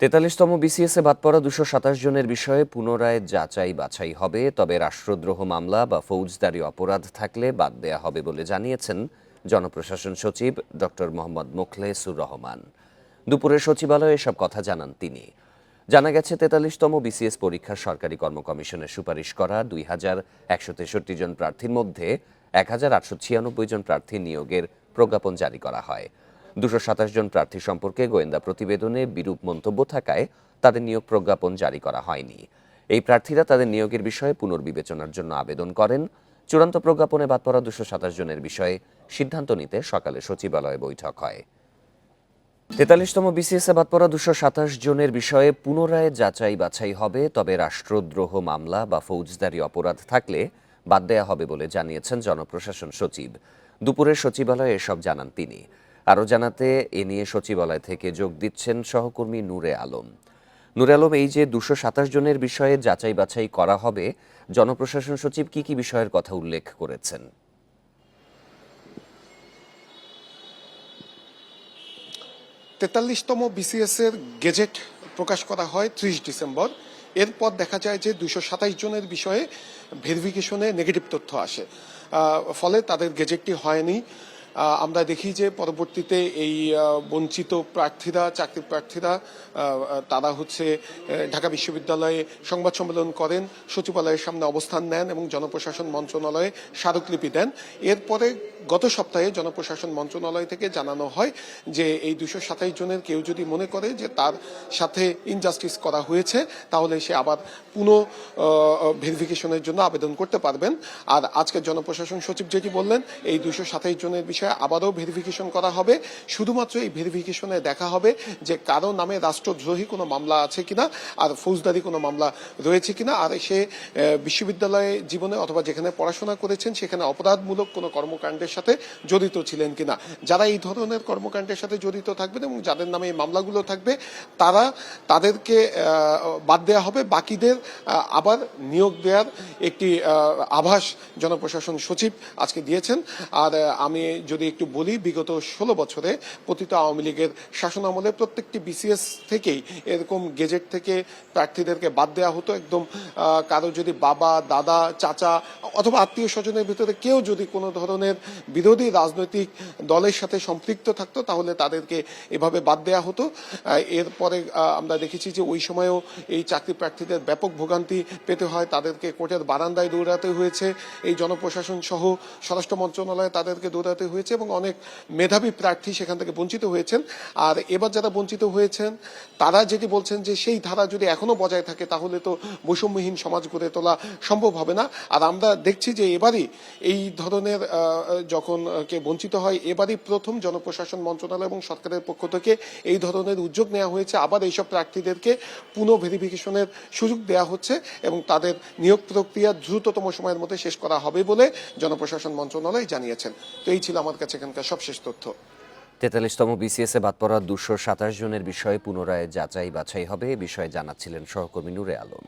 ৪৩তম বিসিএসে বাদ পড়া ২২৭ জনের বিষয়ে পুনরায় যাচাই বাছাই হবে, তবে রাষ্ট্রদ্রোহ মামলা বা ফৌজদারি অপরাধ থাকলে বাদ দেয়া হবে বলে জানিয়েছেন জনপ্রশাসন সচিব ডক্টর মোহাম্মদ মোখলেসুর রহমান। দুপুরে সচিবালয়ে এসব কথা জানান তিনি। জানা গেছে ৪৩তম বিসিএস পরীক্ষার সরকারি কর্ম কমিশনের সুপারিশ করা ২,১৬৩ জন প্রার্থীর মধ্যে ১,৮৯৬ জন প্রার্থী নিয়োগের প্রজ্ঞাপন জারি করা হয়। ২২৭ জন প্রার্থী সম্পর্কে গোয়েন্দা প্রতিবেদনে বিরূপ মন্তব্য থাকায় তাদের নিয়োগ প্রজ্ঞাপন জারি করা হয়নি। এই প্রার্থীরা তাদের নিয়োগের বিষয়ে পুনর্বিবেচনার জন্য আবেদন করেন। চূড়ান্ত প্রজ্ঞাপনে বাদ পড়া ২২৭ জনের বিষয়ে সিদ্ধান্ত নিতে সকালে সচিবালয়ে বৈঠক হয়। ৪৩তম বিসিএসে বাদ পড়া ২২৭ জনের বিষয়ে পুনরায় যাচাই বাছাই হবে, তবে রাষ্ট্রদ্রোহ মামলা বা ফৌজদারি অপরাধ থাকলে বাদ দেয়া হবে বলে জানিয়েছেন জনপ্রশাসন সচিব। দুপুরে সচিবালয়ে এসব জানান তিনি। আরও জানাতে এ নিয়ে সচিবালয় থেকে যোগ দিচ্ছেন সহকর্মী নূরে আলম। নূরে আলম, এই যে ২২৭ জনের বিষয়ে যাচাই বাছাই করা হবে, জনপ্রশাসন সচিব কি কি বিষয়ের কথা উল্লেখ করেছেন? ৪৩তম বিসিএস এর গেজেট প্রকাশ করা হয় ৩০ ডিসেম্বর। এরপর দেখা যায় যে ২২৭ জনের বিষয়ে ভেরিফিকেশনে নেগেটিভ তথ্য আসে, ফলে তাদের গেজেটটি হয়নি। আমরা দেখি যে পরবর্তীতে এই বঞ্চিত প্রার্থীরা, চাকরি প্রার্থীরা, তারা ঢাকা বিশ্ববিদ্যালয়ে সংবাদ সম্মেলন করেন, সচিবালয়ের সামনে অবস্থান নেন এবং জনপ্রশাসন মন্ত্রণালয়ে স্মারকলিপি দেন। এরপরে গত সপ্তাহে জনপ্রশাসন মন্ত্রণালয় থেকে জানানো হয় যে এই ২২৭ জনের কেউ যদি মনে করে যে তার সাথে ইনজাস্টিস করা হয়েছে, তাহলে সে আবার পুনঃ ভেরিফিকেশনের জন্য আবেদন করতে পারবেন। আর আজকে জনপ্রশাসন সচিব যেটি বললেন, এই ২২৭ জনের বিষয়ে আবারও ভেরিফিকেশন করা হবে। শুধুমাত্র এই ভেরিফিকেশনে দেখা হবে যে কারো নামে রাষ্ট্রদ্রোহী কোনো মামলা আছে কিনা, আর ফৌজদারি কোনো মামলা রয়েছে কিনা, আর সে বিশ্ববিদ্যালয়ে জীবনে অথবা যেখানে পড়াশোনা করেছেন সেখানে অপরাধমূলক কোনো কর্মকাণ্ডের সাথে জড়িত ছিলেন কিনা। যারা এই ধরনের কর্মকাণ্ডের সাথে জড়িত থাকবেন এবং যাদের নামে এই মামলাগুলো থাকবে, তাদেরকে বাদ দেওয়া হবে। বাকিদের আবার নিয়োগ দেওয়ার একটি আভাস জনপ্রশাসন সচিব আজকে দিয়েছেন। আর আমি যদি একটু বলি, বিগত ১৬ বছরে পতিত আওয়ামী লীগের শাসনামলে প্রত্যেকটি বিসিএস থেকেই এরকম গেজেট থেকে প্রার্থীদেরকে বাদ দেওয়া হতো। একদম কারো যদি বাবা, দাদা, চাচা অথবা আত্মীয় স্বজনের ভিতরে কেউ যদি কোনো ধরনের বিরোধী রাজনৈতিক দলের সাথে সম্পৃক্ত থাকতো, তাহলে তাদেরকে এভাবে বাদ দেওয়া হতো। এরপরে আমরা দেখেছি যে ওই সময়ও এই চাকরি প্রার্থীদের ব্যাপক ভোগান্তি পেতে হয়, তাদেরকে কোর্টের বারান্দায় দৌড়াতে হয়েছে, এই জনপ্রশাসন সহ স্বরাষ্ট্র মন্ত্রণালয়ে তাদেরকে দৌড়াতে হয়েছে এবং অনেক মেধাবী প্রার্থী সেখান থেকে বঞ্চিত হয়েছেন। আর এবার যারা বঞ্চিত হয়েছেন তারা যেটি বলছেন যে সেই ধারা যদি এখনো বজায় থাকে তাহলে তো বৈষম্যহীন সমাজ গড়ে তোলা সম্ভব হবে না। আর আমরা দেখছি যে এবারই এই ধরনের যখন কে বঞ্চিত হয়, এবারই প্রথম জনপ্রশাসন মন্ত্রণালয় এবং সরকারের পক্ষ থেকে এই ধরনের উদ্যোগ নেওয়া হয়েছে। আবার এইসব প্রার্থীদেরকে পুনঃ ভেরিফিকেশনের সুযোগ দেওয়া হচ্ছে এবং তাদের নিয়োগ প্রক্রিয়া দ্রুততম সময়ের মধ্যে শেষ করা হবে বলে জনপ্রশাসন মন্ত্রণালয় জানিয়েছেন। তো এই ছিল আমার কাছে এখানকার সবশেষ তথ্য। ৪৩তম বিসিএসে বাদ পড়া ২২৭ জনের বিষয়ে পুনরায় যাচাই বাছাই হবে, এ বিষয়ে জানাচ্ছিলেন সহকর্মী নূরে আলম।